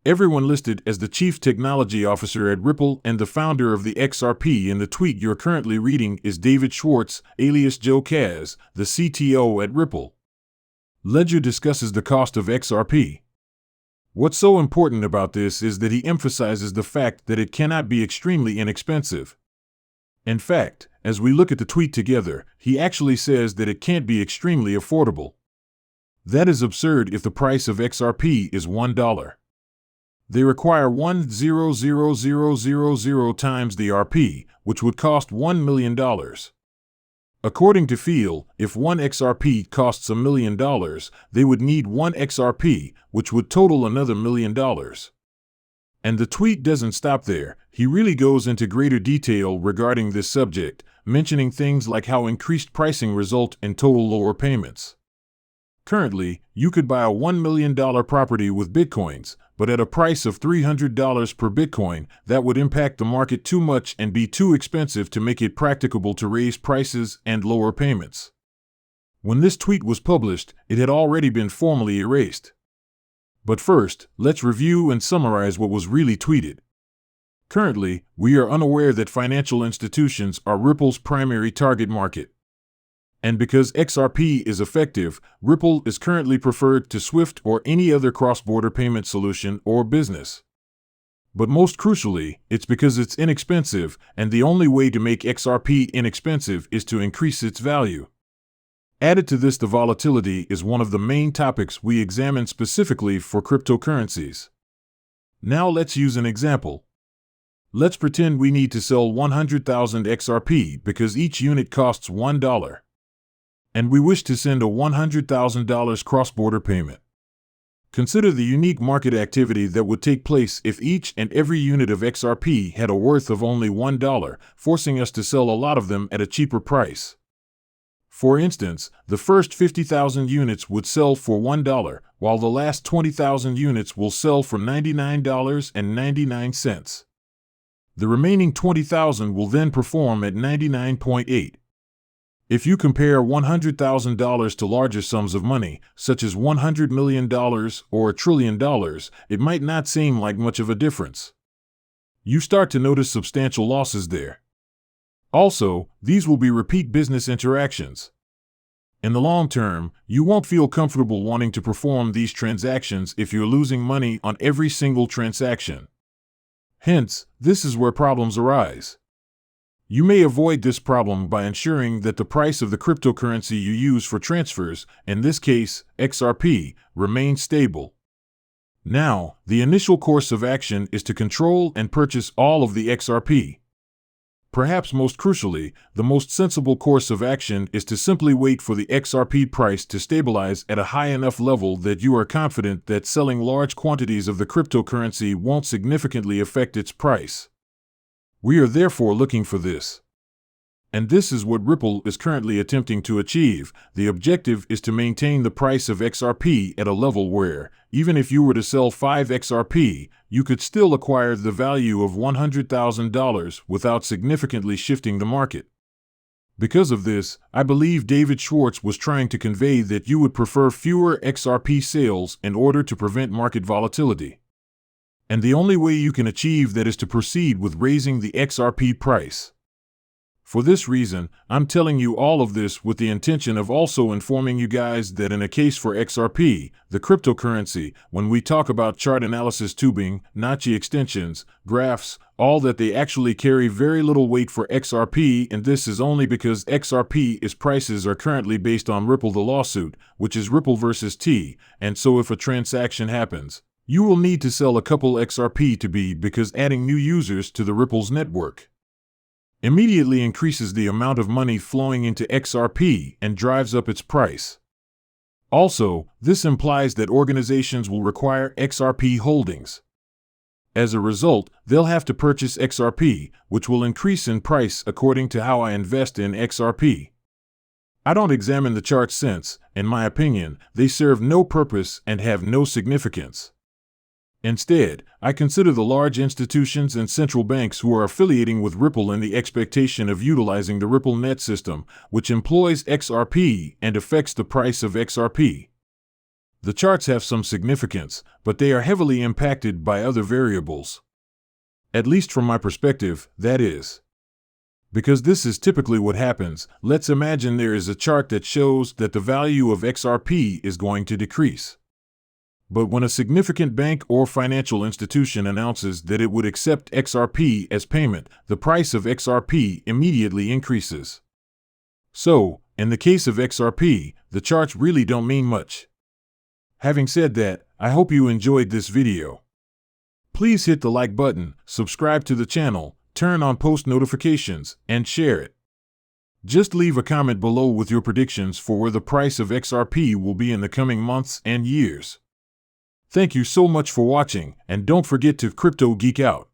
Everyone listed as the Chief Technology Officer at Ripple and the founder of the XRP in the tweet you're currently reading is David Schwartz, alias Joe Kaz, the CTO at Ripple. Ledger discusses the cost of XRP. What's so important about this is that he emphasizes the fact that it cannot be extremely inexpensive. In fact, as we look at the tweet together, he actually says that it can't be extremely affordable. That is absurd if the price of XRP is $1. They require 1,000,000 times the RP, which would cost $1 million. According to Phil, if one XRP costs $1 million, they would need one XRP, which would total another $1 million. And the tweet doesn't stop there. He really goes into greater detail regarding this subject, mentioning things like how increased pricing result in total lower payments. Currently, you could buy a $1 million property with Bitcoins, but at a price of $300 per Bitcoin, that would impact the market too much and be too expensive to make it practicable to raise prices and lower payments. When this tweet was published, it had already been formally erased. But first, let's review and summarize what was really tweeted. Currently, we are unaware that financial institutions are Ripple's primary target market. And because XRP is effective, Ripple is currently preferred to SWIFT or any other cross-border payment solution or business. But most crucially, it's because it's inexpensive, and the only way to make XRP inexpensive is to increase its value. Added to this, the volatility is one of the main topics we examine specifically for cryptocurrencies. Now let's use an example. Let's pretend we need to sell 100,000 XRP because each unit costs $1. And we wish to send a $100,000 cross-border payment. Consider the unique market activity that would take place if each and every unit of XRP had a worth of only $1, forcing us to sell a lot of them at a cheaper price. For instance, the first 50,000 units would sell for $1, while the last 20,000 units will sell for $99.99. The remaining 20,000 will then perform at 99.8. If you compare $100,000 to larger sums of money, such as $100 million or $1 trillion, it might not seem like much of a difference. You start to notice substantial losses there. Also, these will be repeat business interactions. In the long term, you won't feel comfortable wanting to perform these transactions if you're losing money on every single transaction. Hence, this is where problems arise. You may avoid this problem by ensuring that the price of the cryptocurrency you use for transfers, in this case, XRP, remains stable. Now, the initial course of action is to control and purchase all of the XRP. Perhaps most crucially, the most sensible course of action is to simply wait for the XRP price to stabilize at a high enough level that you are confident that selling large quantities of the cryptocurrency won't significantly affect its price. We are therefore looking for this. And this is what Ripple is currently attempting to achieve. The objective is to maintain the price of XRP at a level where, even if you were to sell 5 XRP, you could still acquire the value of $100,000 without significantly shifting the market. Because of this, I believe David Schwartz was trying to convey that you would prefer fewer XRP sales in order to prevent market volatility. And the only way you can achieve that is to proceed with raising the XRP price. For this reason, I'm telling you all of this with the intention of also informing you guys that in a case for XRP, the cryptocurrency, when we talk about chart analysis tubing, Nachi extensions, graphs, all that they actually carry very little weight for XRP, and this is only because XRP's prices are currently based on Ripple the lawsuit, which is Ripple versus T, and so if a transaction happens, you will need to sell a couple XRP to be because adding new users to the Ripple's network immediately increases the amount of money flowing into XRP and drives up its price. Also, this implies that organizations will require XRP holdings. As a result, they'll have to purchase XRP, which will increase in price according to how I invest in XRP. I don't examine the charts since, in my opinion, they serve no purpose and have no significance. Instead, I consider the large institutions and central banks who are affiliating with Ripple in the expectation of utilizing the Ripple net system, which employs XRP and affects the price of XRP. The charts have some significance, but they are heavily impacted by other variables. At least from my perspective, that is. Because this is typically what happens, let's imagine there is a chart that shows that the value of XRP is going to decrease. But when a significant bank or financial institution announces that it would accept XRP as payment, the price of XRP immediately increases. So, in the case of XRP, the charts really don't mean much. Having said that, I hope you enjoyed this video. Please hit the like button, subscribe to the channel, turn on post notifications, and share it. Just leave a comment below with your predictions for where the price of XRP will be in the coming months and years. Thank you so much for watching, and don't forget to crypto geek out.